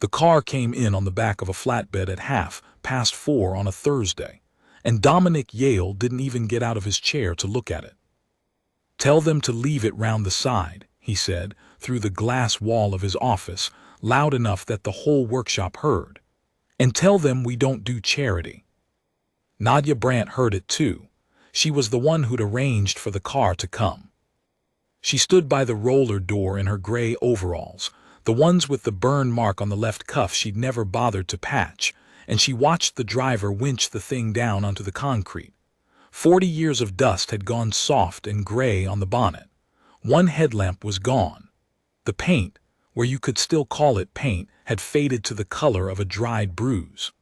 The car came in on the back of a flatbed at 4:30 on a Thursday, and Dominic Yale didn't even get out of his chair to look at it. "Tell them to leave it round the side," he said, through the glass wall of his office, loud enough that the whole workshop heard. "And tell them we don't do charity." Nadia Brandt heard it too. She was the one who'd arranged for the car to come. She stood by the roller door in her gray overalls, the ones with the burn mark on the left cuff she'd never bothered to patch, and she watched the driver winch the thing down onto the concrete. 40 years of dust had gone soft and gray on the bonnet. One headlamp was gone. The paint, where you could still call it paint, had faded to the color of a dried bruise.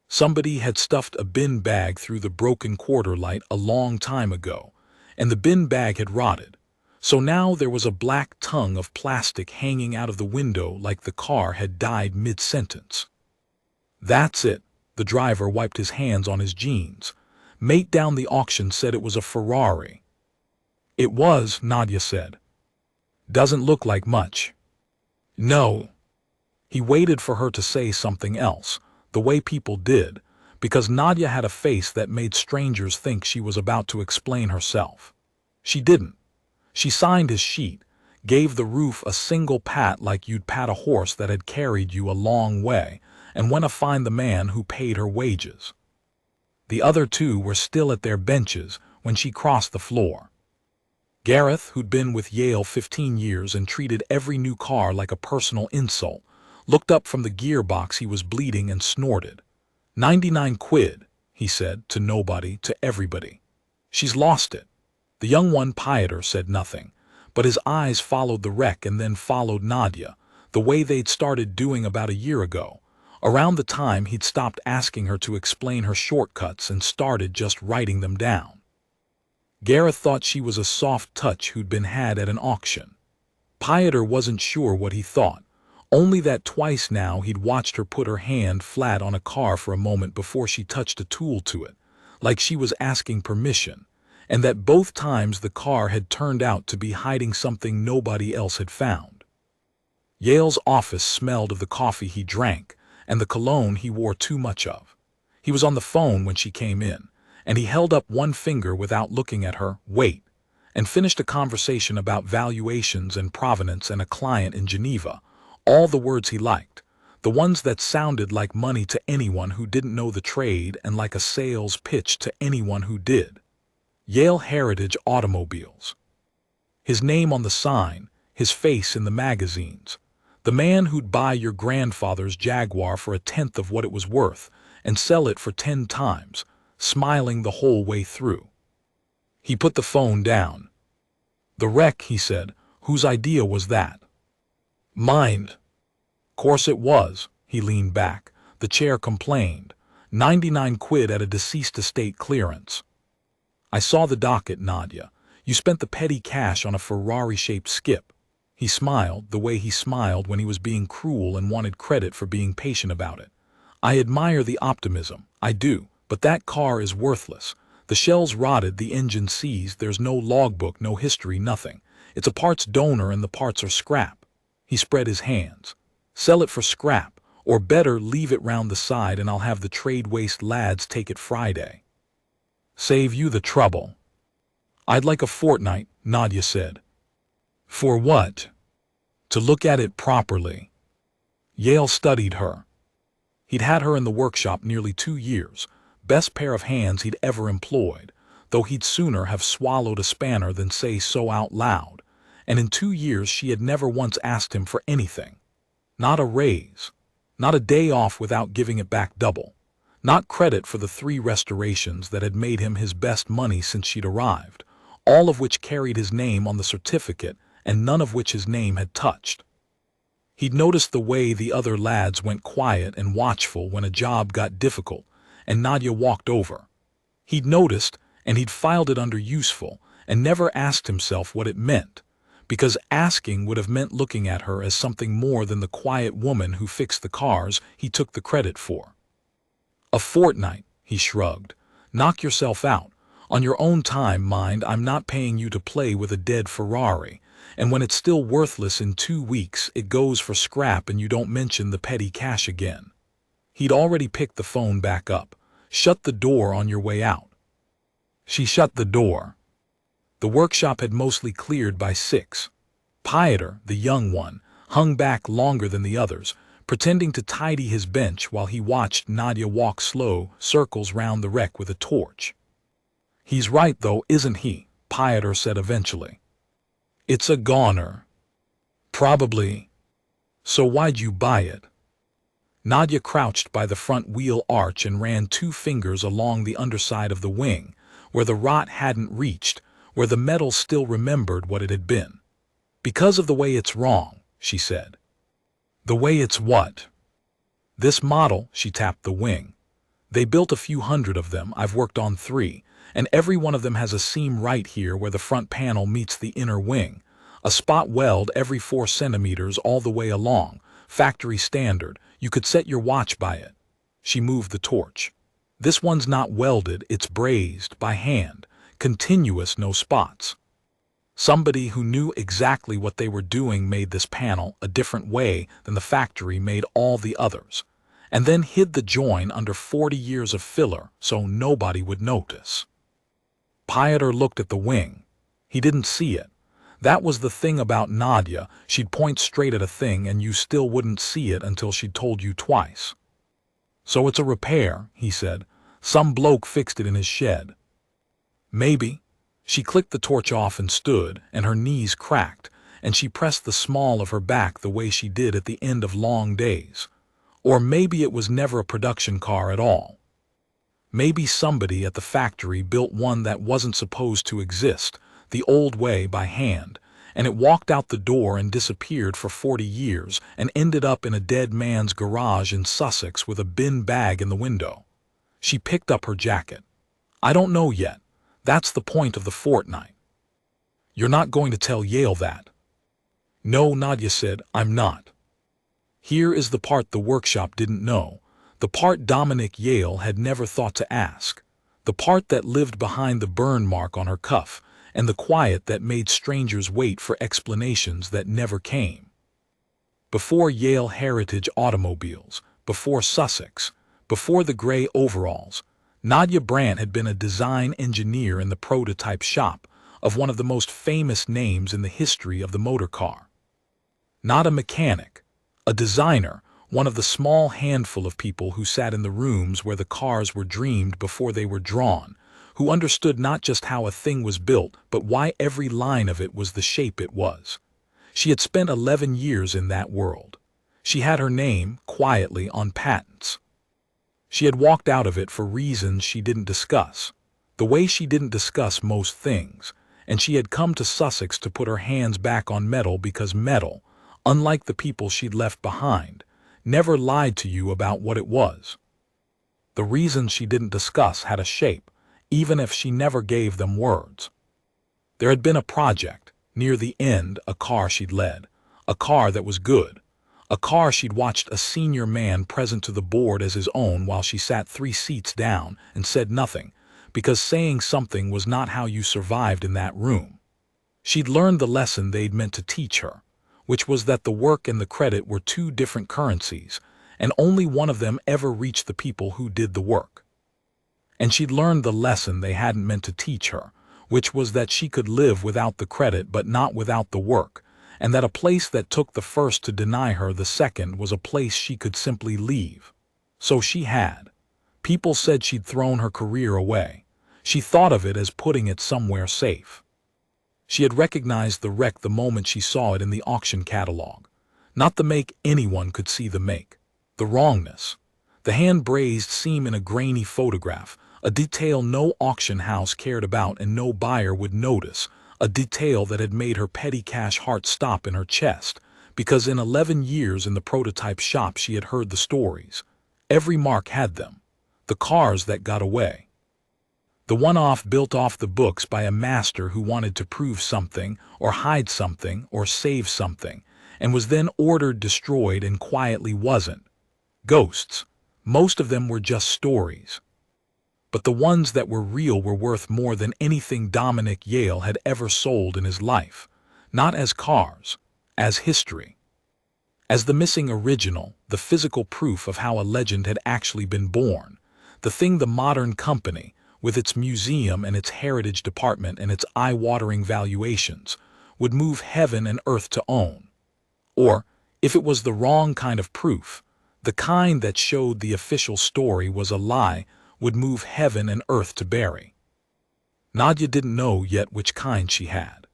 Somebody had stuffed a bin bag through the broken quarter light a long time ago, and the bin bag had rotted. So now there was a black tongue of plastic hanging out of the window like the car had died mid-sentence. "That's it." The driver wiped his hands on his jeans. "Mate down the auction said it was a Ferrari." "It was," Nadia said. "Doesn't look like much." "No." He waited for her to say something else, the way people did, because Nadia had a face that made strangers think she was about to explain herself. She didn't. She signed his sheet, gave the roof a single pat like you'd pat a horse that had carried you a long way, and went to find the man who paid her wages. The other two were still at their benches when she crossed the floor. Gareth, who'd been with Yale 15 years and treated every new car like a personal insult, looked up from the gearbox he was bleeding and snorted. 99 quid, he said, to nobody, to everybody. "She's lost it." The young one, Pieter, said nothing, but his eyes followed the wreck and then followed Nadia, the way they'd started doing about a year ago, around the time he'd stopped asking her to explain her shortcuts and started just writing them down. Gareth thought she was a soft touch who'd been had at an auction. Pieter wasn't sure what he thought, only that twice now he'd watched her put her hand flat on a car for a moment before she touched a tool to it, like she was asking permission, and that both times the car had turned out to be hiding something nobody else had found. Yale's office smelled of the coffee he drank and the cologne he wore too much of. He was on the phone when she came in, and he held up one finger without looking at her, "Wait," and finished a conversation about valuations and provenance and a client in Geneva, all the words he liked, the ones that sounded like money to anyone who didn't know the trade and like a sales pitch to anyone who did. Yale Heritage Automobiles. His name on the sign, his face in the magazines. The man who'd buy your grandfather's Jaguar for 1/10 of what it was worth and sell it for 10 times, smiling the whole way through. He put the phone down. "The wreck," he said. "Whose idea was that?" "Mine." "Course it was." He leaned back. The chair complained. 99 quid at a deceased estate clearance. "I saw the docket, Nadia. You spent the petty cash on a Ferrari-shaped skip." He smiled, the way he smiled when he was being cruel and wanted credit for being patient about it. "I admire the optimism, I do, but that car is worthless. The shell's rotted, the engine seized, there's no logbook, no history, nothing. It's a parts donor and the parts are scrap." He spread his hands. "Sell it for scrap, or better, leave it round the side and I'll have the trade waste lads take it Friday. Save you the trouble." "I'd like a fortnight," Nadia said. "For what?" "To look at it properly." Yale studied her. He'd had her in the workshop nearly 2 years, best pair of hands he'd ever employed, though he'd sooner have swallowed a spanner than say so out loud, and in 2 years she had never once asked him for anything. Not a raise. Not a day off without giving it back double. Not credit for the 3 restorations that had made him his best money since she'd arrived, all of which carried his name on the certificate and none of which his name had touched. He'd noticed the way the other lads went quiet and watchful when a job got difficult, and Nadia walked over. He'd noticed, and he'd filed it under useful, and never asked himself what it meant, because asking would have meant looking at her as something more than the quiet woman who fixed the cars he took the credit for. "A fortnight," he shrugged. "Knock yourself out. On your own time, mind, I'm not paying you to play with a dead Ferrari, and when it's still worthless in 2 weeks, it goes for scrap and you don't mention the petty cash again. He'd already picked the phone back up. Shut the door on your way out. She shut the door. The workshop had mostly cleared by 6. Pieter, the young one, hung back longer than the others, pretending to tidy his bench while he watched Nadia walk slow circles round the wreck with a torch. "He's right though, isn't he?" Pieter said eventually. "It's a goner." "Probably. So why'd you buy it?" Nadia crouched by the front wheel arch and ran 2 fingers along the underside of the wing, where the rot hadn't reached, where the metal still remembered what it had been. "Because of the way it's wrong," she said. "The way it's what?" "This model," she tapped the wing. "They built a few hundred of them, I've worked on 3, and every one of them has a seam right here where the front panel meets the inner wing, a spot weld every 4 centimeters all the way along, factory standard, you could set your watch by it." She moved the torch. "This one's not welded, it's brazed, by hand, continuous, no spots. Somebody who knew exactly what they were doing made this panel a different way than the factory made all the others, and then hid the join under 40 years of filler so nobody would notice." Pieter looked at the wing. He didn't see it. That was the thing about Nadia, she'd point straight at a thing and you still wouldn't see it until she'd told you twice. "So it's a repair," he said. "Some bloke fixed it in his shed." "Maybe." She clicked the torch off and stood, and her knees cracked, and she pressed the small of her back the way she did at the end of long days. Or maybe it was never a production car at all. Maybe somebody at the factory built one that wasn't supposed to exist, the old way by hand, and it walked out the door and disappeared for 40 years and ended up in a dead man's garage in Sussex with a bin bag in the window. She picked up her jacket. "I don't know yet. That's the point of the fortnight." "You're not going to tell Yale that?" "No," Nadia said, "I'm not." Here is the part the workshop didn't know, the part Dominic Yale had never thought to ask, the part that lived behind the burn mark on her cuff, and the quiet that made strangers wait for explanations that never came. Before Yale Heritage Automobiles, before Sussex, before the gray overalls, Nadia Brandt had been a design engineer in the prototype shop of one of the most famous names in the history of the motor car. Not a mechanic, a designer, one of the small handful of people who sat in the rooms where the cars were dreamed before they were drawn, who understood not just how a thing was built, but why every line of it was the shape it was. She had spent 11 years in that world. She had her name, quietly, on patents. She had walked out of it for reasons she didn't discuss, the way she didn't discuss most things, and she had come to Sussex to put her hands back on metal because metal, unlike the people she'd left behind, never lied to you about what it was. The reasons she didn't discuss had a shape, even if she never gave them words. There had been a project, near the end, a car she'd led, a car that was good, a car she'd watched a senior man present to the board as his own while she sat 3 seats down and said nothing, because saying something was not how you survived in that room. She'd learned the lesson they'd meant to teach her, which was that the work and the credit were 2 different currencies, and only one of them ever reached the people who did the work. And she'd learned the lesson they hadn't meant to teach her, which was that she could live without the credit but not without the work, and that a place that took the first to deny her the second was a place she could simply leave. So she had. People said she'd thrown her career away. She thought of it as putting it somewhere safe. She had recognized the wreck the moment she saw it in the auction catalogue. Not the make anyone could see the make. The wrongness. The hand-brazed seam in a grainy photograph, a detail no auction house cared about and no buyer would notice, a detail that had made her petty cash heart stop in her chest, because in 11 years in the prototype shop she had heard the stories. Every mark had them. The cars that got away. The one-off built off the books by a master who wanted to prove something, or hide something, or save something, and was then ordered destroyed and quietly wasn't. Ghosts. Most of them were just stories. But the ones that were real were worth more than anything Dominic Yale had ever sold in his life. not as cars, as history. As the missing original, the physical proof of how a legend had actually been born, the thing the modern company, with its museum and its heritage department and its eye-watering valuations, would move heaven and earth to own. Or, if it was the wrong kind of proof, the kind that showed the official story was a lie, would move heaven and earth to bury. Nadia didn't know yet which kind she had.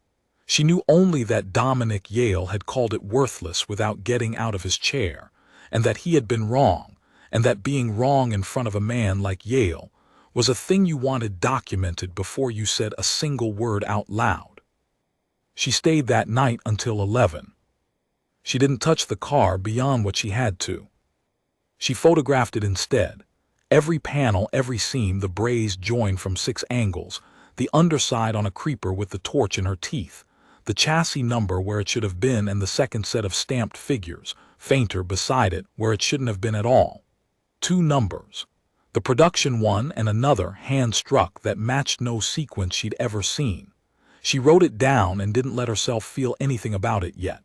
She knew only that Dominic Yale had called it worthless without getting out of his chair, and that he had been wrong, and that being wrong in front of a man like Yale was a thing you wanted documented before you said a single word out loud. She stayed that night until 11. She didn't touch the car beyond what she had to. She photographed it instead. Every panel, every seam, the brazed join from 6 angles, the underside on a creeper with the torch in her teeth, the chassis number where it should have been, and the second set of stamped figures, fainter beside it where it shouldn't have been at all. 2 numbers. The production one and another hand-struck that matched no sequence she'd ever seen. She wrote it down and didn't let herself feel anything about it yet.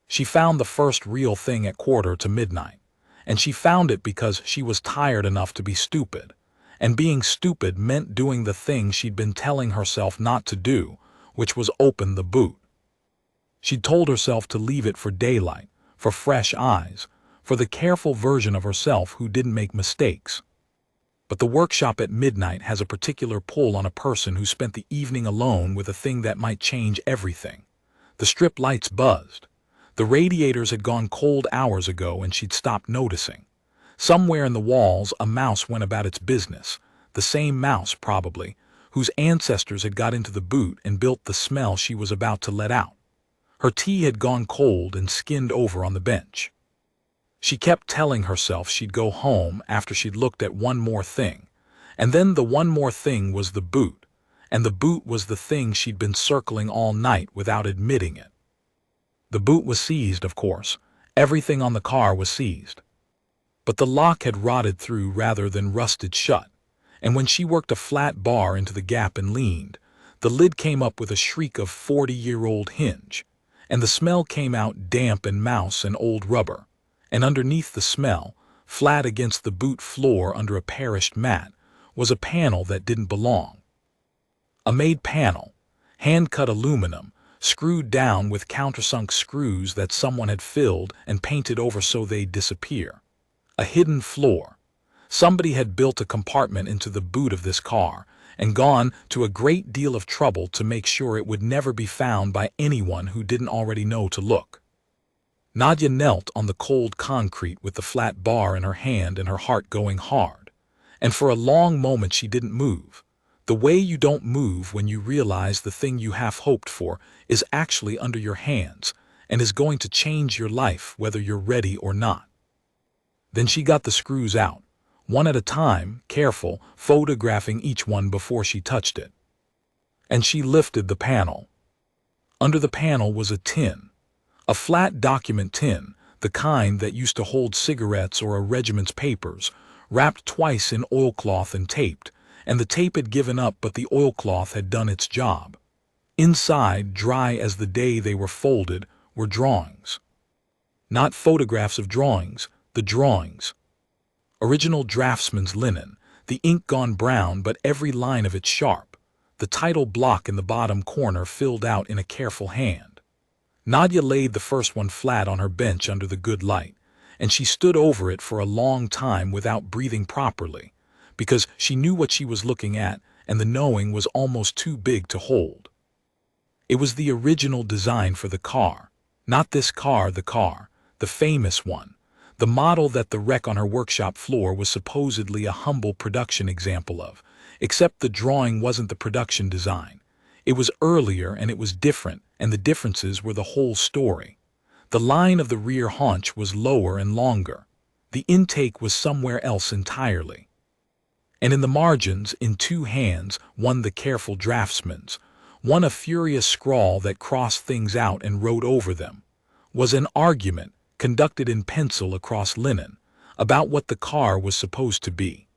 She found the first real thing at 1:45, and she found it because she was tired enough to be stupid. And being stupid meant doing the thing she'd been telling herself not to do, which was open the boot. She'd told herself to leave it for daylight, for fresh eyes, for the careful version of herself who didn't make mistakes. But the workshop at midnight has a particular pull on a person who spent the evening alone with a thing that might change everything. The strip lights buzzed. The radiators had gone cold hours ago and she'd stopped noticing. Somewhere in the walls a mouse went about its business, the same mouse, probably, whose ancestors had got into the boot and built the smell she was about to let out. Her tea had gone cold and skinned over on the bench. She kept telling herself she'd go home after she'd looked at one more thing, and then the one more thing was the boot, and the boot was the thing she'd been circling all night without admitting it. The boot was seized, of course. Everything on the car was seized. But the lock had rotted through rather than rusted shut, and when she worked a flat bar into the gap and leaned, the lid came up with a shriek of 40-year-old hinge, and the smell came out damp and mouse and old rubber, and underneath the smell, flat against the boot floor under a perished mat, was a panel that didn't belong. A made panel, hand-cut aluminum, screwed down with countersunk screws that someone had filled and painted over so they'd disappear. A hidden floor. Somebody had built a compartment into the boot of this car and gone to a great deal of trouble to make sure it would never be found by anyone who didn't already know to look. Nadia knelt on the cold concrete with the flat bar in her hand and her heart going hard, and for a long moment she didn't move. The way you don't move when you realize the thing you half hoped for is actually under your hands and is going to change your life whether you're ready or not. Then she got the screws out, one at a time, careful, photographing each one before she touched it. And she lifted the panel. Under the panel was a tin, a flat document tin, the kind that used to hold cigarettes or a regiment's papers, wrapped twice in oilcloth and taped, and the tape had given up but the oilcloth had done its job. Inside, dry as the day they were folded, were drawings. Not photographs of drawings, the drawings. Original draftsman's linen, the ink gone brown but every line of it sharp, the title block in the bottom corner filled out in a careful hand. Nadia laid the first one flat on her bench under the good light, and she stood over it for a long time without breathing properly, because she knew what she was looking at, and the knowing was almost too big to hold. It was the original design for the car, not this car, the famous one, the model that the wreck on her workshop floor was supposedly a humble production example of, except the drawing wasn't the production design. It was earlier and it was different, and the differences were the whole story. The line of the rear haunch was lower and longer. The intake was somewhere else entirely. And in the margins, in 2 hands, one the careful draftsman's, one a furious scrawl that crossed things out and wrote over them, was an argument, conducted in pencil across linen, about what the car was supposed to be.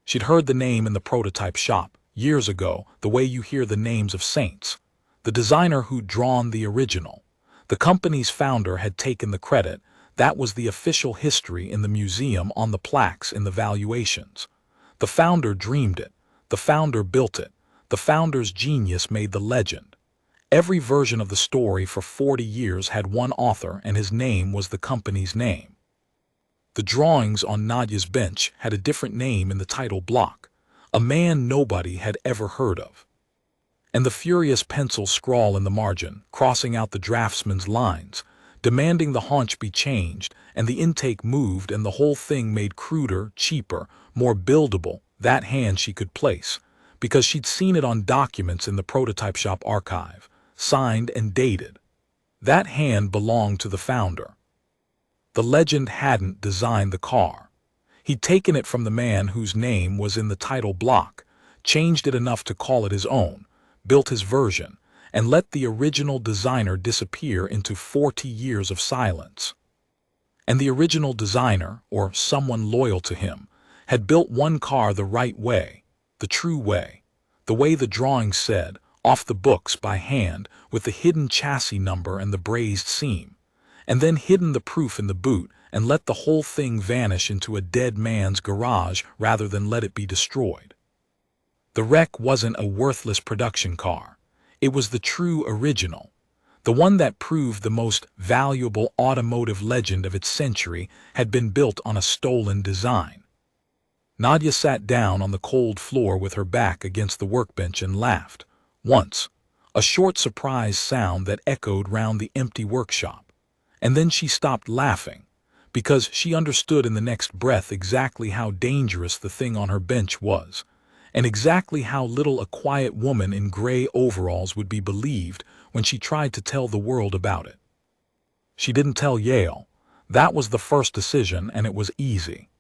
She'd heard the name in the prototype shop, years ago, the way you hear the names of saints. the designer who'd drawn the original. The company's founder had taken the credit. That was the official history in the museum, on the plaques in the valuations. The founder dreamed it. The founder built it. The founder's genius made the legend. Every version of the story for 40 years had one author, and his name was the company's name. The drawings on Nadia's bench had a different name in the title block, a man nobody had ever heard of. And the furious pencil scrawl in the margin, crossing out the draftsman's lines, demanding the haunch be changed and the intake moved, and the whole thing made cruder, cheaper, more buildable. That hand she could place, because she'd seen it on documents in the prototype shop archive, signed and dated. That hand belonged to the founder. The legend hadn't designed the car. He'd taken it from the man whose name was in the title block, changed it enough to call it his own, built his version, and let the original designer disappear into 40 years of silence. And the original designer, or someone loyal to him, had built one car the right way, the true way, the way the drawing said, off the books by hand, with the hidden chassis number and the brazed seam, and then hidden the proof in the boot and let the whole thing vanish into a dead man's garage rather than let it be destroyed. The wreck wasn't a worthless production car. It was the true original, the one that proved the most valuable automotive legend of its century had been built on a stolen design. Nadia sat down on the cold floor with her back against the workbench and laughed. Once, a short surprised sound that echoed round the empty workshop. And then she stopped laughing, because she understood in the next breath exactly how dangerous the thing on her bench was, and exactly how little a quiet woman in gray overalls would be believed when she tried to tell the world about it. She didn't tell Yale. That was the first decision, and it was easy.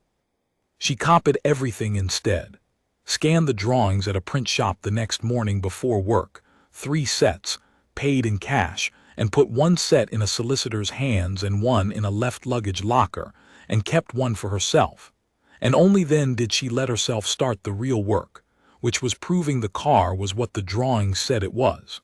She copied everything instead, scanned the drawings at a print shop the next morning before work, 3 sets, paid in cash, and put one set in a solicitor's hands and one in a left luggage locker, and kept one for herself. And only then did she let herself start the real work, which was proving the car was what the drawings said it was.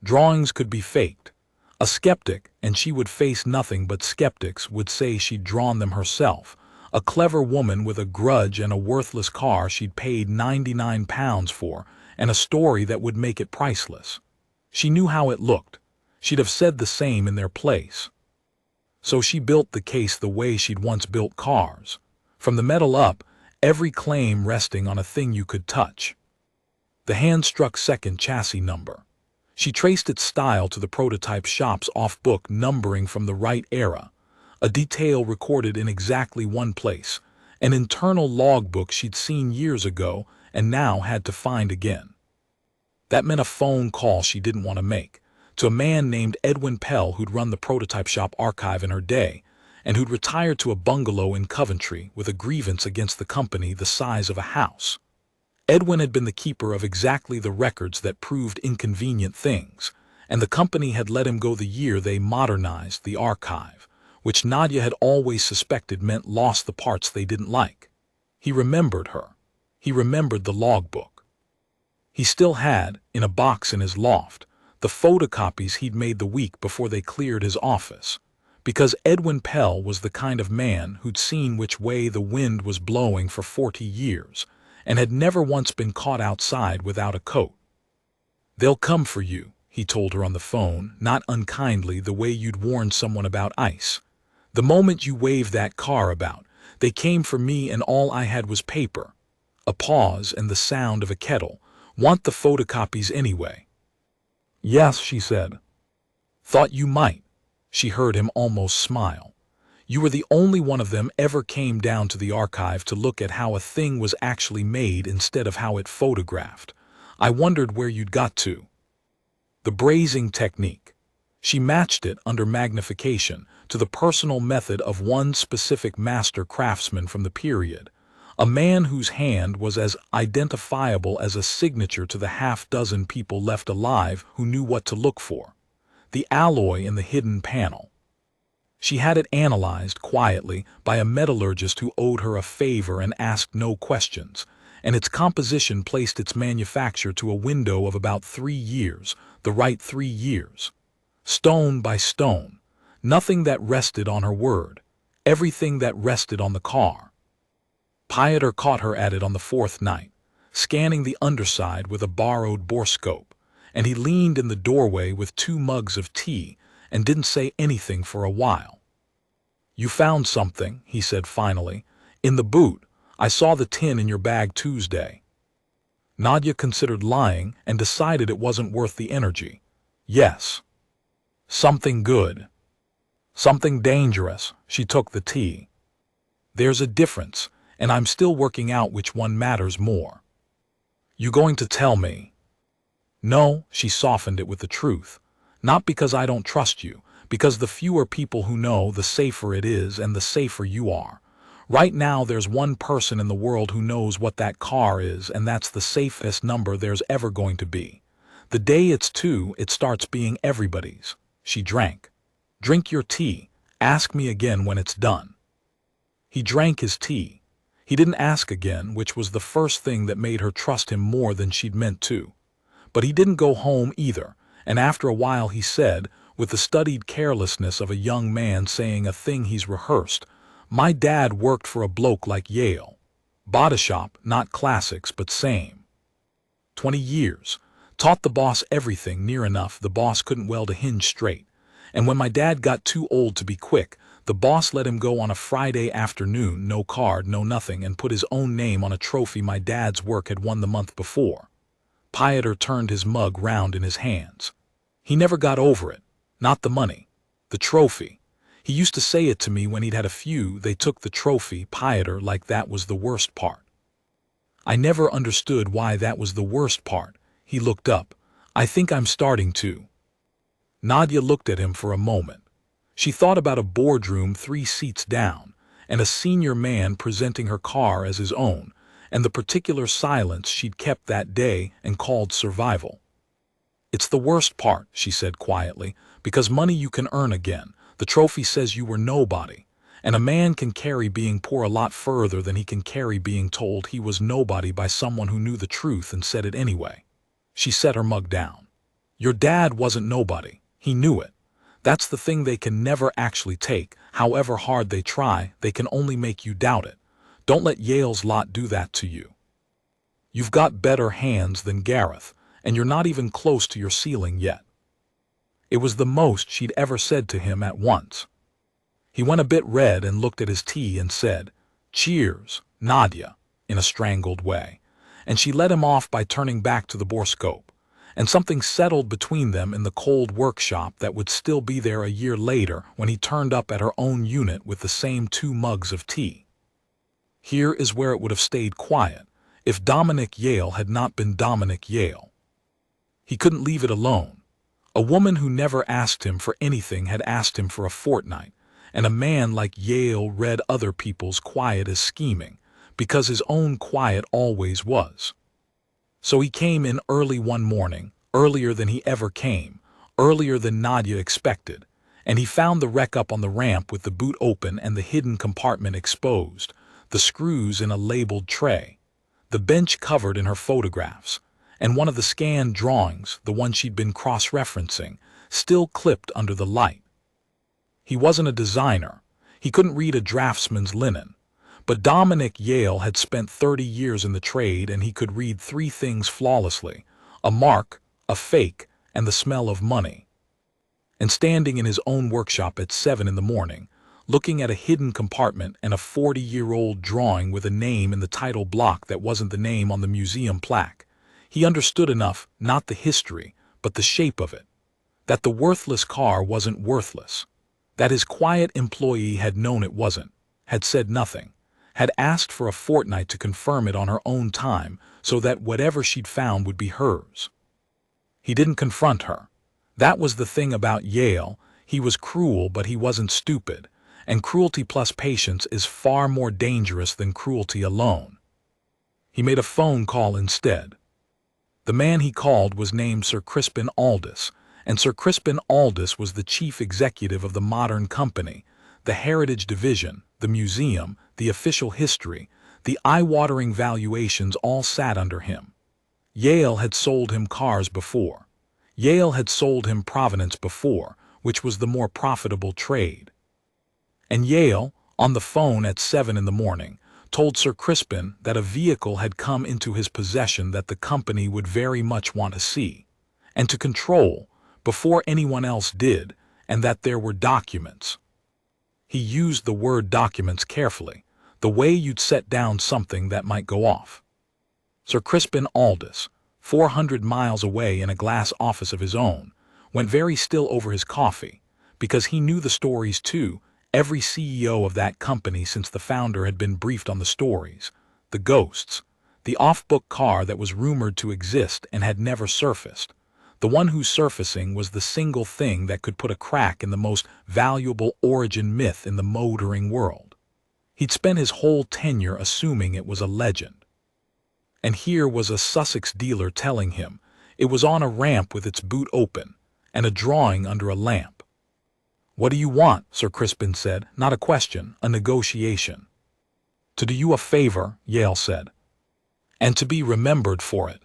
Drawings could be faked. A skeptic, and she would face nothing but skeptics, would say she'd drawn them herself. A clever woman with a grudge and a worthless car she'd paid £99 for, and a story that would make it priceless. She knew how it looked. She'd have said the same in their place. So she built the case the way she'd once built cars. From the metal up, every claim resting on a thing you could touch. The hand struck second chassis number. She traced its style to the prototype shop's off-book numbering from the right era, a detail recorded in exactly one place, an internal logbook she'd seen years ago and now had to find again. That meant a phone call she didn't want to make, to a man named Edwin Pell who'd run the prototype shop archive in her day, and who'd retired to a bungalow in Coventry with a grievance against the company the size of a house. Edwin had been the keeper of exactly the records that proved inconvenient things, and the company had let him go the year they modernized the archive, which Nadia had always suspected meant lost the parts they didn't like. He remembered her. He remembered the logbook. He still had, in a box in his loft, the photocopies he'd made the week before they cleared his office, because Edwin Pell was the kind of man who'd seen which way the wind was blowing for 40 years, and had never once been caught outside without a coat. "They'll come for you," he told her on the phone, not unkindly, the way you'd warn someone about ice. "The moment you waved that car about, they came for me, and all I had was paper." A pause and the sound of a kettle. "Want the photocopies anyway?" "Yes," she said. "Thought you might." She heard him almost smile. "You were the only one of them ever came down to the archive to look at how a thing was actually made instead of how it photographed. I wondered where you'd got to." The brazing technique. She matched it under magnification to the personal method of one specific master craftsman from the period, a man whose hand was as identifiable as a signature to the half-dozen people left alive who knew what to look for. The alloy in the hidden panel. She had it analyzed quietly by a metallurgist who owed her a favor and asked no questions, and its composition placed its manufacture to a window of about 3 years, the right 3 years. Stone by stone, nothing that rested on her word, everything that rested on the car. Pieter caught her at it on the 4th night, scanning the underside with a borrowed borescope, and he leaned in the doorway with 2 mugs of tea and didn't say anything for a while. "You found something," he said finally. "In the boot. I saw the tin in your bag Tuesday." Nadia considered lying and decided it wasn't worth the energy. "Yes." "Something good." "Something dangerous." She took the tea. "There's a difference, and I'm still working out which one matters more." "You going to tell me?" "No," she softened it with the truth. "Not because I don't trust you, because the fewer people who know, the safer it is and the safer you are. Right now there's one person in the world who knows what that car is, and that's the safest number there's ever going to be. The day it's 2, it starts being everybody's." She drank. "Drink your tea. Ask me again when it's done." He drank his tea. He didn't ask again, which was the first thing that made her trust him more than she'd meant to. But he didn't go home either, and after a while he said, with the studied carelessness of a young man saying a thing he's rehearsed, "My dad worked for a bloke like Yale. Bought a shop, not classics, but same. 20 years. Taught the boss everything near enough the boss couldn't weld a hinge straight. And when my dad got too old to be quick, the boss let him go on a Friday afternoon, no card, no nothing, and put his own name on a trophy my dad's work had won the month before." Pieter turned his mug round in his hands. "He never got over it. Not the money. The trophy. He used to say it to me when he'd had a few. They took the trophy, Pieter, like that was the worst part. I never understood why that was the worst part." He looked up. "I think I'm starting to." Nadia looked at him for a moment. She thought about a boardroom 3 seats down, and a senior man presenting her car as his own, and the particular silence she'd kept that day and called survival. "It's the worst part," she said quietly, "because money you can earn again. The trophy says you were nobody, and a man can carry being poor a lot further than he can carry being told he was nobody by someone who knew the truth and said it anyway." She set her mug down. "Your dad wasn't nobody. He knew it. That's the thing they can never actually take. However hard they try, they can only make you doubt it. Don't let Yale's lot do that to you. You've got better hands than Gareth, and you're not even close to your ceiling yet." It was the most she'd ever said to him at once. He went a bit red and looked at his tea and said, "Cheers, Nadia," in a strangled way, and she let him off by turning back to the borescope, and something settled between them in the cold workshop that would still be there a year later when he turned up at her own unit with the same 2 mugs of tea. Here is where it would have stayed quiet if Dominic Yale had not been Dominic Yale. He couldn't leave it alone. A woman who never asked him for anything had asked him for a fortnight, and a man like Yale read other people's quiet as scheming, because his own quiet always was. So he came in early one morning, earlier than he ever came, earlier than Nadia expected, and he found the wreck up on the ramp with the boot open and the hidden compartment exposed, the screws in a labeled tray, the bench covered in her photographs, and one of the scanned drawings, the one she'd been cross-referencing, still clipped under the light. He wasn't a designer. He couldn't read a draftsman's linen. But Dominic Yale had spent 30 years in the trade, and he could read 3 things flawlessly: a mark, a fake, and the smell of money. And standing in his own workshop at 7 in the morning, looking at a hidden compartment and a 40-year-old drawing with a name in the title block that wasn't the name on the museum plaque, he understood enough, not the history, but the shape of it, that the worthless car wasn't worthless, that his quiet employee had known it wasn't, had said nothing, had asked for a fortnight to confirm it on her own time so that whatever she'd found would be hers. He didn't confront her. That was the thing about Yale. He was cruel, but he wasn't stupid, and cruelty plus patience is far more dangerous than cruelty alone. He made a phone call instead. The man he called was named Sir Crispin Aldous, and Sir Crispin Aldous was the chief executive of the modern company, the heritage division, the museum, the official history, The eye-watering valuations all sat under him. Yale had sold him cars before. Yale had sold him provenance before, which was the more profitable trade. And Yale, on the phone at 7 in the morning, told Sir Crispin that a vehicle had come into his possession that the company would very much want to see, and to control, before anyone else did, and that there were documents. He used the word documents carefully, the way you'd set down something that might go off. Sir Crispin Aldous, 400 miles away in a glass office of his own, went very still over his coffee, because he knew the stories too. Every CEO of that company since the founder had been briefed on the stories, the ghosts, the off-book car that was rumored to exist and had never surfaced, the one whose surfacing was the single thing that could put a crack in the most valuable origin myth in the motoring world. He'd spent his whole tenure assuming it was a legend. And here was a Sussex dealer telling him it was on a ramp with its boot open, and a drawing under a lamp. "What do you want?" Sir Crispin said. "Not a question, a negotiation." "To do you a favor," Yale said, "and to be remembered for it."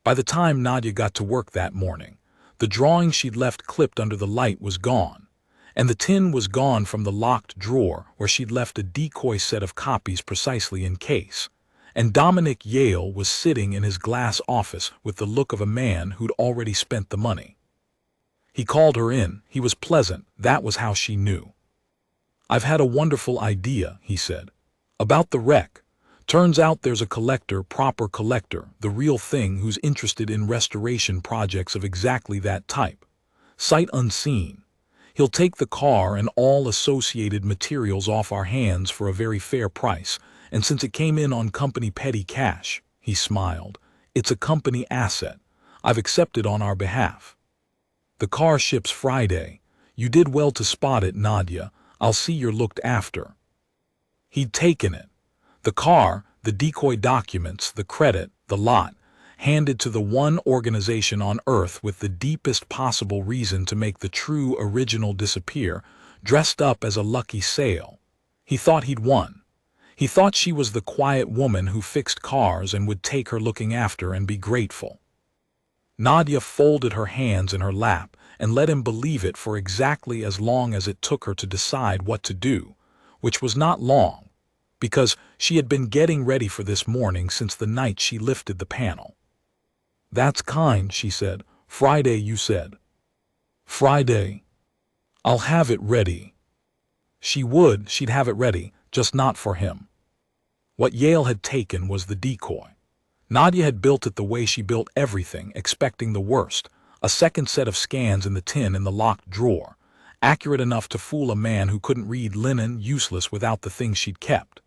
By the time Nadia got to work that morning, the drawing she'd left clipped under the light was gone, and the tin was gone from the locked drawer where she'd left a decoy set of copies precisely in case, and Dominic Yale was sitting in his glass office with the look of a man who'd already spent the money. He called her in. He was pleasant. That was how she knew. "I've had a wonderful idea," he said, "about the wreck. Turns out there's a collector, proper collector, the real thing, who's interested in restoration projects of exactly that type. Sight unseen. He'll take the car and all associated materials off our hands for a very fair price, and since it came in on company petty cash," he smiled, "it's a company asset. I've accepted on our behalf. The car ships Friday. You did well to spot it, Nadia. I'll see you're looked after." He'd taken it. The car, the decoy documents, the credit, the lot, handed to the one organization on Earth with the deepest possible reason to make the true original disappear, dressed up as a lucky sale. He thought he'd won. He thought she was the quiet woman who fixed cars and would take her looking after and be grateful. Nadia folded her hands in her lap and let him believe it for exactly as long as it took her to decide what to do, which was not long, because she had been getting ready for this morning since the night she lifted the panel. "That's kind," she said. "Friday, you said." "Friday. I'll have it ready." She'd have it ready, just not for him. What Yale had taken was the decoy. Nadia had built it the way she built everything, expecting the worst, a second set of scans in the tin in the locked drawer, accurate enough to fool a man who couldn't read linen, useless without the things she'd kept.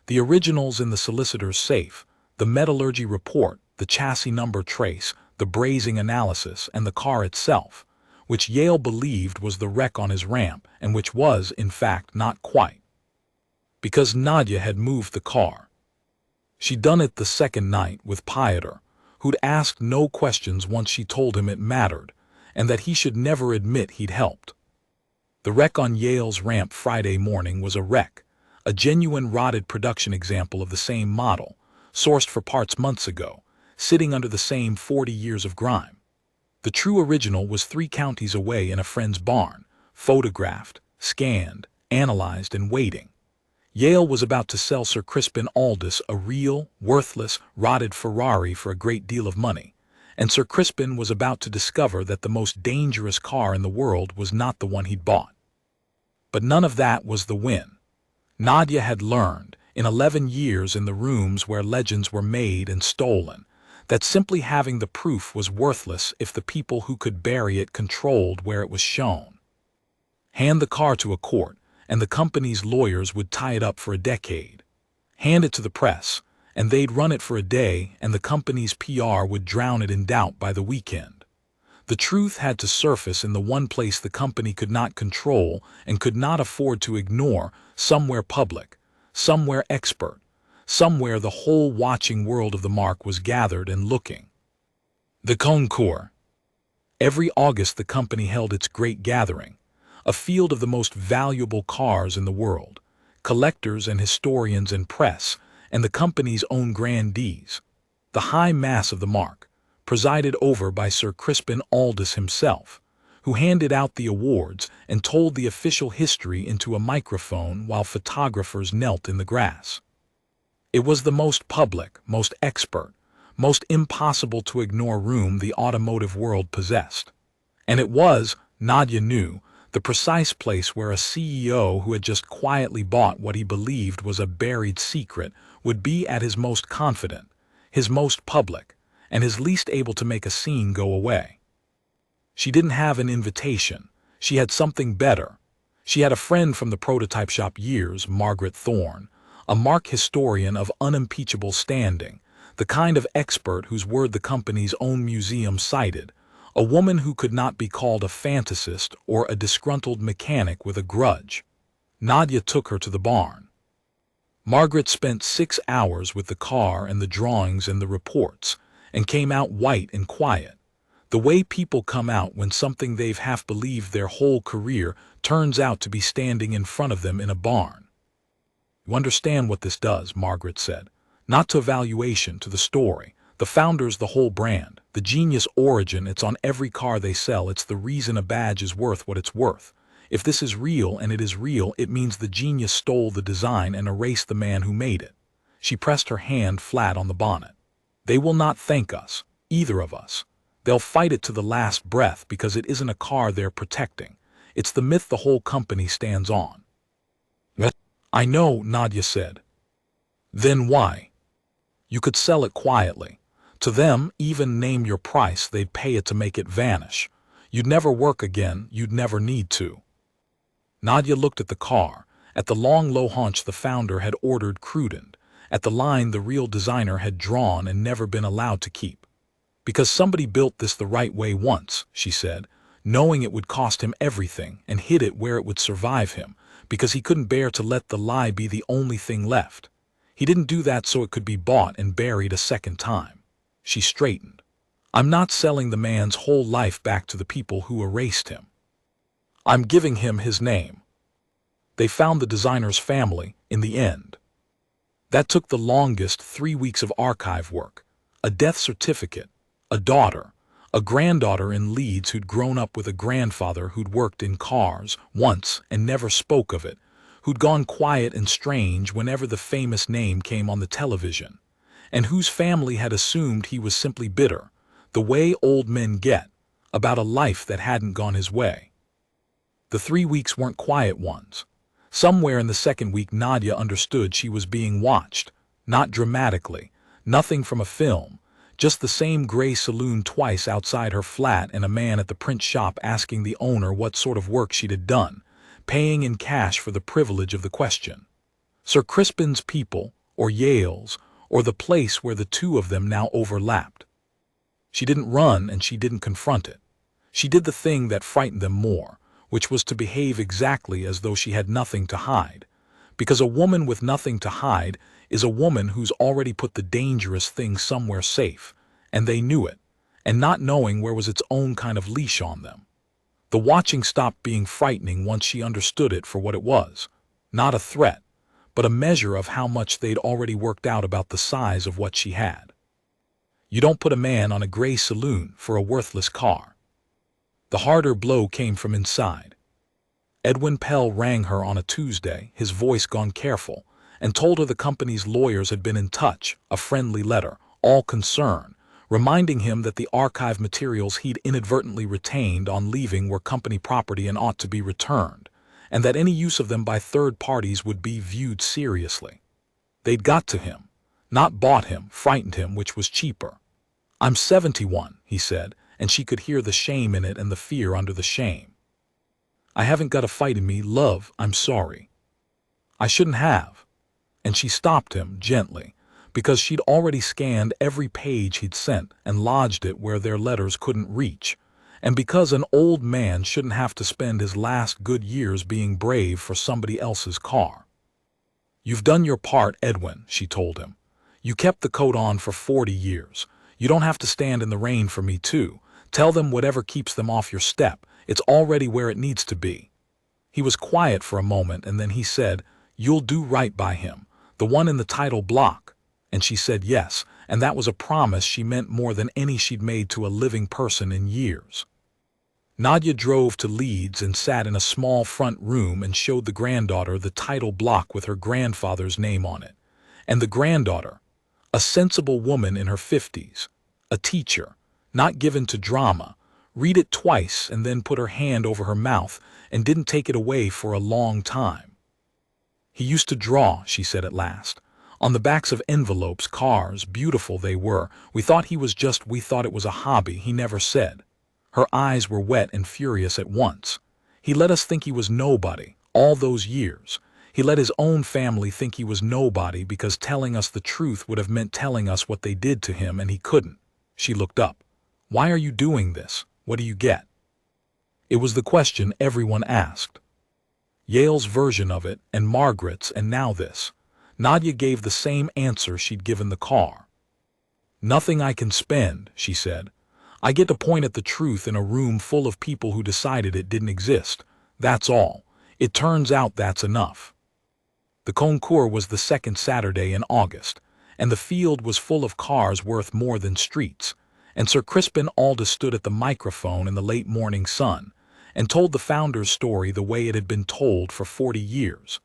The originals in the solicitor's safe, the metallurgy report, the chassis number trace, the brazing analysis, and the car itself, which Yale believed was the wreck on his ramp, and which was, in fact, not quite. Because Nadia had moved the car. She'd done it the second night with Pieter, who'd asked no questions once she told him it mattered, and that he should never admit he'd helped. The wreck on Yale's ramp Friday morning was a wreck, a genuine rotted production example of the same model, sourced for parts months ago, sitting under the same 40 years of grime. The true original was 3 counties away in a friend's barn, photographed, scanned, analyzed, and waiting. Yale was about to sell Sir Crispin Aldous a real, worthless, rotted Ferrari for a great deal of money, and Sir Crispin was about to discover that the most dangerous car in the world was not the one he'd bought. But none of that was the win. Nadia had learned, in 11 years in the rooms where legends were made and stolen, that simply having the proof was worthless if the people who could bury it controlled where it was shown. Hand the car to a court, and the company's lawyers would tie it up for a decade. Hand it to the press, and they'd run it for a day, and the company's PR would drown it in doubt by the weekend. The truth had to surface in the one place the company could not control and could not afford to ignore, somewhere public, somewhere expert, somewhere the whole watching world of the mark was gathered and looking. The concours. Every August the company held its great gathering, a field of the most valuable cars in the world, collectors and historians and press, and the company's own grandees. The high mass of the mark, presided over by Sir Crispin Aldous himself, who handed out the awards and told the official history into a microphone while photographers knelt in the grass. It was the most public, most expert, most impossible to ignore room the automotive world possessed. And it was, Nadia knew, the precise place where a CEO who had just quietly bought what he believed was a buried secret would be at his most confident, his most public, and his least able to make a scene go away. She didn't have an invitation. She had something better. She had a friend from the prototype shop years, Margaret Thorne, a mark historian of unimpeachable standing, the kind of expert whose word the company's own museum cited, a woman who could not be called a fantasist or a disgruntled mechanic with a grudge. Nadia took her to the barn. Margaret spent 6 hours with the car and the drawings and the reports, and came out white and quiet, the way people come out when something they've half believed their whole career turns out to be standing in front of them in a barn. "You understand what this does," Margaret said. "Not to valuation, to the story. The founders, the whole brand, the genius origin, it's on every car they sell. It's the reason a badge is worth what it's worth. If this is real, and it is real, it means the genius stole the design and erased the man who made it." She pressed her hand flat on the bonnet. "They will not thank us, either of us. They'll fight it to the last breath because it isn't a car they're protecting. It's the myth the whole company stands on." "I know," Nadia said. "Then why? You could sell it quietly. To them, even name your price, they'd pay it to make it vanish. You'd never work again, you'd never need to." Nadia looked at the car, at the long low haunch the founder had ordered crudened, at the line the real designer had drawn and never been allowed to keep. "Because somebody built this the right way once," she said, knowing it would cost him everything, and hid it where it would survive him, because he couldn't bear to let the lie be the only thing left. He didn't do that so it could be bought and buried a second time. She straightened. "I'm not selling the man's whole life back to the people who erased him. I'm giving him his name. They found the designer's family in the end. That took the longest 3 weeks of archive work, a death certificate, a daughter, a granddaughter in Leeds who'd grown up with a grandfather who'd worked in cars once and never spoke of it, who'd gone quiet and strange whenever the famous name came on the television, and whose family had assumed he was simply bitter, the way old men get, about a life that hadn't gone his way. The 3 weeks weren't quiet ones. Somewhere in the second week Nadia understood she was being watched, not dramatically, nothing from a film, just the same gray saloon twice outside her flat and a man at the print shop asking the owner what sort of work she'd had done, paying in cash for the privilege of the question. Sir Crispin's people, or Yale's, or the place where the two of them now overlapped. She didn't run and she didn't confront it. She did the thing that frightened them more, which was to behave exactly as though she had nothing to hide, because a woman with nothing to hide is a woman who's already put the dangerous thing somewhere safe, and they knew it, and not knowing where was its own kind of leash on them. The watching stopped being frightening once she understood it for what it was, not a threat, but a measure of how much they'd already worked out about the size of what she had. You don't put a man on a gray saloon for a worthless car. The harder blow came from inside. Edwin Pell rang her on a Tuesday, his voice gone careful, and told her the company's lawyers had been in touch, a friendly letter, all concern, reminding him that the archive materials he'd inadvertently retained on leaving were company property and ought to be returned, and that any use of them by third parties would be viewed seriously. They'd got to him, not bought him, frightened him, which was cheaper. "I'm 71, he said, and she could hear the shame in it and the fear under the shame. "I haven't got a fight in me, love, I'm sorry. I shouldn't have." And she stopped him gently, because she'd already scanned every page he'd sent and lodged it where their letters couldn't reach, and because an old man shouldn't have to spend his last good years being brave for somebody else's car. "You've done your part, Edwin," she told him. "You kept the coat on for 40 years. You don't have to stand in the rain for me too. Tell them whatever keeps them off your step. It's already where it needs to be." He was quiet for a moment, and then he said, "You'll do right by him. The one in the title block. And she said yes, and that was a promise she meant more than any she'd made to a living person in years. Nadia drove to Leeds and sat in a small front room and showed the granddaughter the title block with her grandfather's name on it. And the granddaughter, a sensible woman in her 50s, a teacher, not given to drama, read it twice and then put her hand over her mouth and didn't take it away for a long time. "He used to draw," she said at last, "on the backs of envelopes, cars, beautiful they were. We thought it was a hobby, he never said." Her eyes were wet and furious at once. "He let us think he was nobody, all those years. He let his own family think he was nobody because telling us the truth would have meant telling us what they did to him, and he couldn't." She looked up. "Why are you doing this? What do you get?" It was the question everyone asked. Yale's version of it, and Margaret's, and now this. Nadia gave the same answer she'd given the car. "Nothing I can spend," she said. "I get to point at the truth in a room full of people who decided it didn't exist. That's all. It turns out that's enough." The concours was the second Saturday in August, and the field was full of cars worth more than streets, and Sir Crispin Aldous stood at the microphone in the late morning sun and told the founder's story the way it had been told for 40 years.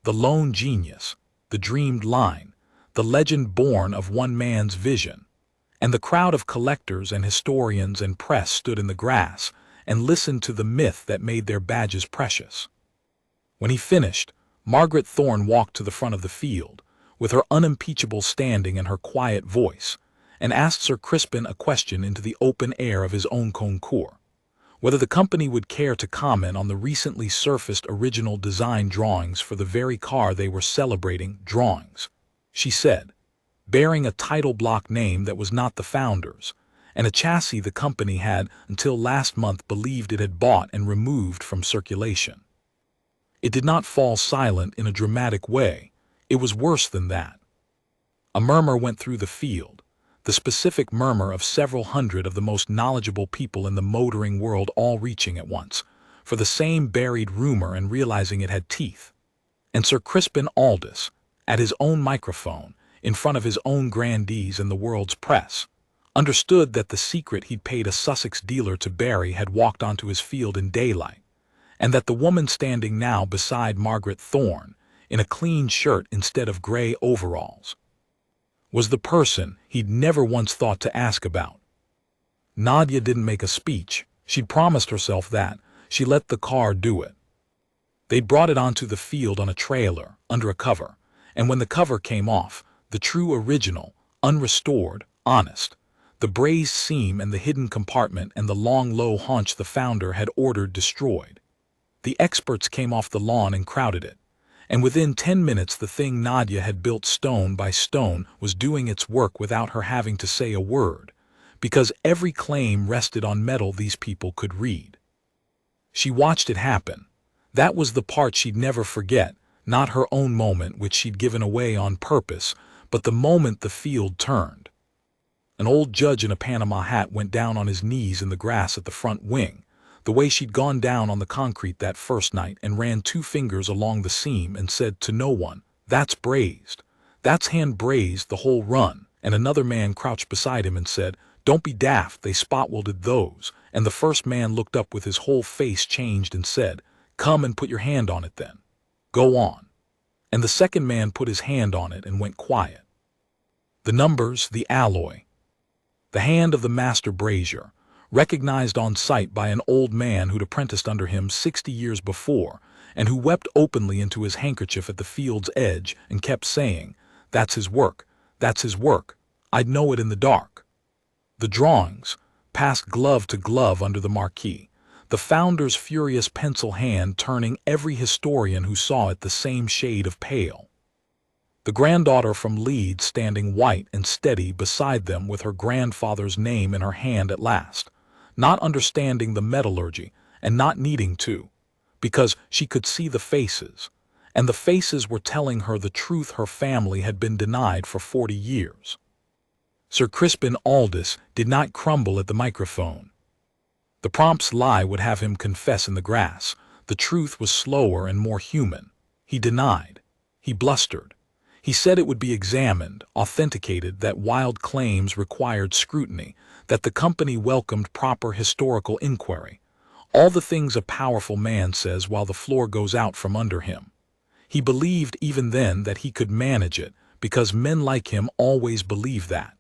The lone genius, the dreamed line, the legend born of one man's vision. And the crowd of collectors and historians and press stood in the grass and listened to the myth that made their badges precious. When he finished, Margaret Thorne walked to the front of the field, with her unimpeachable standing and her quiet voice, and asked Sir Crispin a question into the open air of his own concours, whether the company would care to comment on the recently surfaced original design drawings for the very car they were celebrating. Drawings, she said, bearing a title block name that was not the founder's, and a chassis the company had until last month believed it had bought and removed from circulation. It did not fall silent in a dramatic way. It was worse than that. A murmur went through the field, the specific murmur of several hundred of the most knowledgeable people in the motoring world all reaching at once, for the same buried rumor and realizing it had teeth. And Sir Crispin Aldous, at his own microphone, in front of his own grandees and the world's press, understood that the secret he'd paid a Sussex dealer to bury had walked onto his field in daylight, and that the woman standing now beside Margaret Thorne, in a clean shirt instead of gray overalls, was the person he'd never once thought to ask about. Nadia didn't make a speech. She'd promised herself that. She let the car do it. They'd brought it onto the field on a trailer, under a cover, and when the cover came off, the true original, unrestored, honest, the brazed seam and the hidden compartment and the long low haunch the founder had ordered destroyed. The experts came off the lawn and crowded it, and within 10 minutes the thing Nadia had built stone by stone was doing its work without her having to say a word, because every claim rested on metal these people could read. She watched it happen. That was the part she'd never forget, not her own moment which she'd given away on purpose, but the moment the field turned. An old judge in a Panama hat went down on his knees in the grass at the front wing, the way she'd gone down on the concrete that first night, and ran 2 fingers along the seam and said to no one, "That's brazed. That's hand-brazed the whole run." And another man crouched beside him and said, "Don't be daft, they spot-welded those." And the first man looked up with his whole face changed and said, "Come and put your hand on it then. Go on." And the second man put his hand on it and went quiet. The numbers, the alloy. The hand of the master brazier, recognized on sight by an old man who'd apprenticed under him 60 years before, and who wept openly into his handkerchief at the field's edge and kept saying, "That's his work, that's his work, I'd know it in the dark." The drawings, passed glove to glove under the marquee, the founder's furious pencil hand turning every historian who saw it the same shade of pale. The granddaughter from Leeds standing white and steady beside them with her grandfather's name in her hand at last, not understanding the metallurgy and not needing to, because she could see the faces, and the faces were telling her the truth her family had been denied for 40 years. Sir Crispin Aldous did not crumble at the microphone. The prompt's lie would have him confess in the grass. The truth was slower and more human. He denied. He blustered. He said it would be examined, authenticated, that wild claims required scrutiny, that the company welcomed proper historical inquiry. All the things a powerful man says while the floor goes out from under him. He believed even then that he could manage it, because men like him always believe that.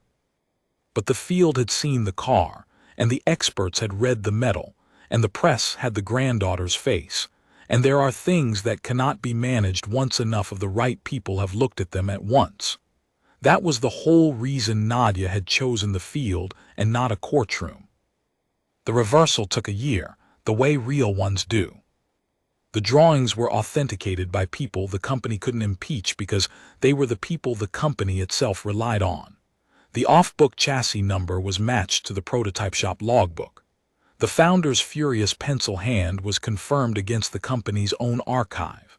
But the field had seen the car, and the experts had read the metal, and the press had the granddaughter's face, and there are things that cannot be managed once enough of the right people have looked at them at once. That was the whole reason Nadia had chosen the field and not a courtroom. The reversal took a year, the way real ones do. The drawings were authenticated by people the company couldn't impeach because they were the people the company itself relied on. The off-book chassis number was matched to the prototype shop logbook. The founder's furious pencil hand was confirmed against the company's own archive.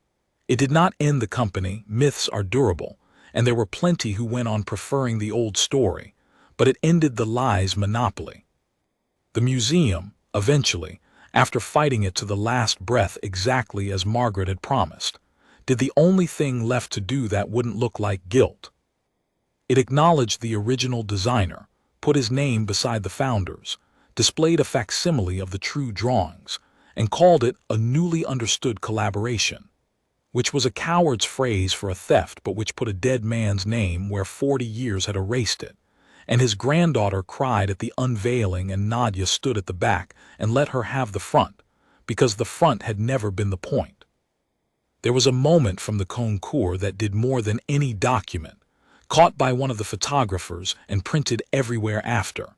It did not end the company. Myths are durable, and there were plenty who went on preferring the old story, but it ended the lie's monopoly. The museum, eventually, after fighting it to the last breath exactly as Margaret had promised, did the only thing left to do that wouldn't look like guilt. It acknowledged the original designer, put his name beside the founders, displayed a facsimile of the true drawings, and called it a newly understood collaboration, which was a coward's phrase for a theft but which put a dead man's name where 40 years had erased it. And his granddaughter cried at the unveiling, and Nadia stood at the back and let her have the front, because the front had never been the point. There was a moment from the concours that did more than any document, caught by one of the photographers and printed everywhere after.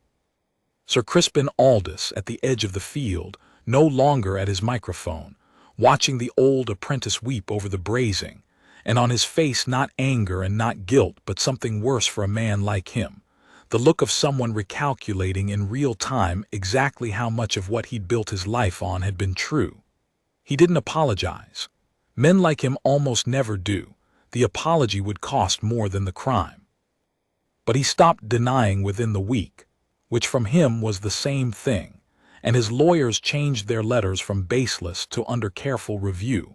Sir Crispin Aldous at the edge of the field, no longer at his microphone, watching the old apprentice weep over the brazing, and on his face not anger and not guilt but something worse for a man like him, the look of someone recalculating in real time exactly how much of what he'd built his life on had been true. He didn't apologize. Men like him almost never do. The apology would cost more than the crime. But he stopped denying within the week, which from him was the same thing, and his lawyers changed their letters from baseless to under careful review,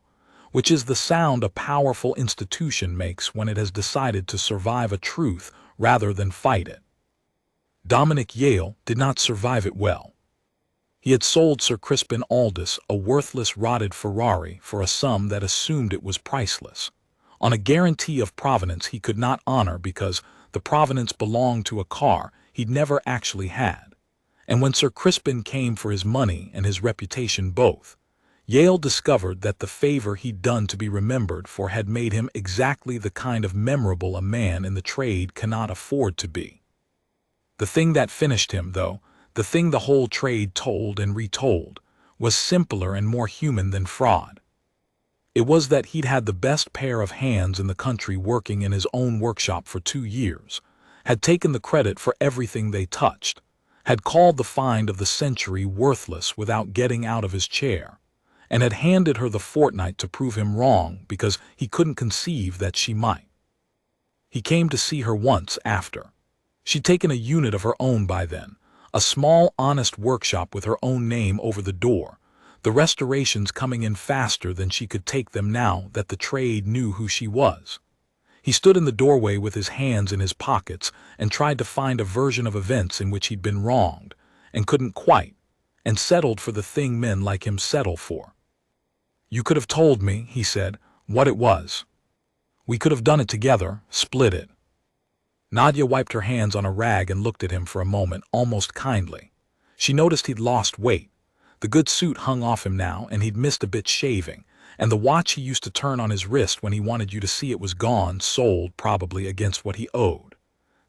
which is the sound a powerful institution makes when it has decided to survive a truth rather than fight it. Dominic Yale did not survive it well. He had sold Sir Crispin Aldous a worthless rotted Ferrari for a sum that assumed it was priceless, on a guarantee of provenance he could not honor because the provenance belonged to a car he'd never actually had. And when Sir Crispin came for his money and his reputation both, Yale discovered that the favor he'd done to be remembered for had made him exactly the kind of memorable a man in the trade cannot afford to be. The thing that finished him, though, the thing the whole trade told and retold, was simpler and more human than fraud. It was that he'd had the best pair of hands in the country working in his own workshop for 2 years, had taken the credit for everything they touched, had called the find of the century worthless without getting out of his chair, and had handed her the fortnight to prove him wrong because he couldn't conceive that she might. He came to see her once after. She'd taken a unit of her own by then, a small, honest workshop with her own name over the door, the restorations coming in faster than she could take them now that the trade knew who she was. He stood in the doorway with his hands in his pockets and tried to find a version of events in which he'd been wronged, and couldn't quite, and settled for the thing men like him settle for. "You could have told me," he said, "what it was. We could have done it together, split it." Nadia wiped her hands on a rag and looked at him for a moment, almost kindly. She noticed he'd lost weight. The good suit hung off him now, and he'd missed a bit shaving, and the watch he used to turn on his wrist when he wanted you to see it was gone, sold probably against what he owed.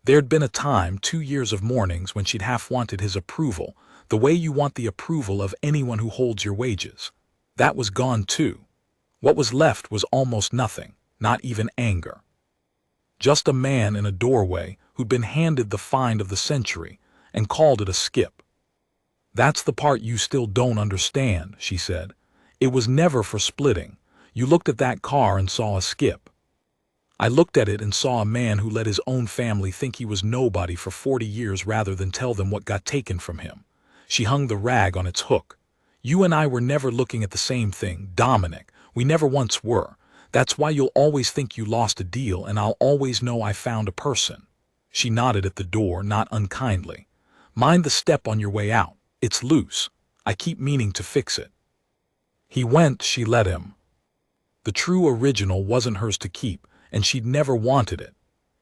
There'd been a time, 2 years of mornings, when she'd half wanted his approval, the way you want the approval of anyone who holds your wages. That was gone too. What was left was almost nothing, not even anger. Just a man in a doorway who'd been handed the find of the century and called it a skip. "That's the part you still don't understand," she said. "It was never for splitting. You looked at that car and saw a skip. I looked at it and saw a man who let his own family think he was nobody for 40 years rather than tell them what got taken from him." She hung the rag on its hook. "You and I were never looking at the same thing, Dominic. We never once were. That's why you'll always think you lost a deal and I'll always know I found a person. She nodded at the door, not unkindly. Mind the step on your way out. It's loose. I keep meaning to fix it. He went, she let him. The true original wasn't hers to keep, and she'd never wanted it.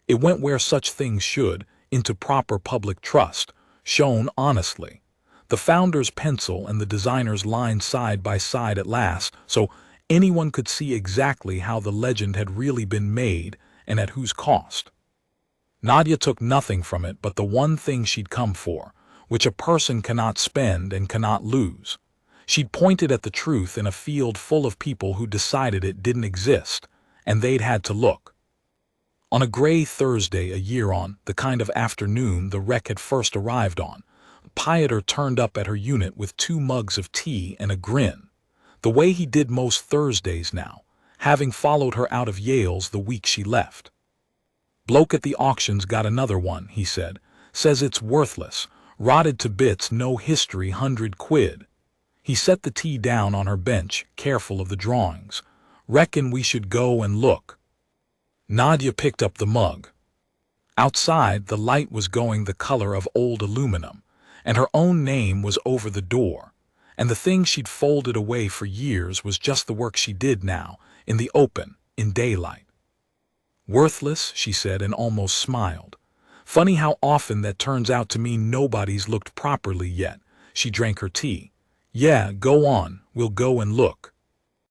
It went where such things should, into proper public trust, shown honestly. The founder's pencil and the designer's line side by side at last, so anyone could see exactly how the legend had really been made and at whose cost. Nadia took nothing from it but the one thing she'd come for, which a person cannot spend and cannot lose. She'd pointed at the truth in a field full of people who decided it didn't exist, and they'd had to look. On a gray Thursday a year on, the kind of afternoon the wreck had first arrived on, Pieter turned up at her unit with 2 mugs of tea and a grin, the way he did most Thursdays now, having followed her out of Yale's the week she left. Bloke at the auctions got another one, he said. Says it's worthless, rotted to bits, no history, 100 quid. He set the tea down on her bench, careful of the drawings. Reckon we should go and look. Nadia picked up the mug. Outside, the light was going the color of old aluminum, and her own name was over the door, and the thing she'd folded away for years was just the work she did now, in the open, in daylight. Worthless, she said, and almost smiled. Funny how often that turns out to mean nobody's looked properly yet. She drank her tea. Yeah, go on, we'll go and look.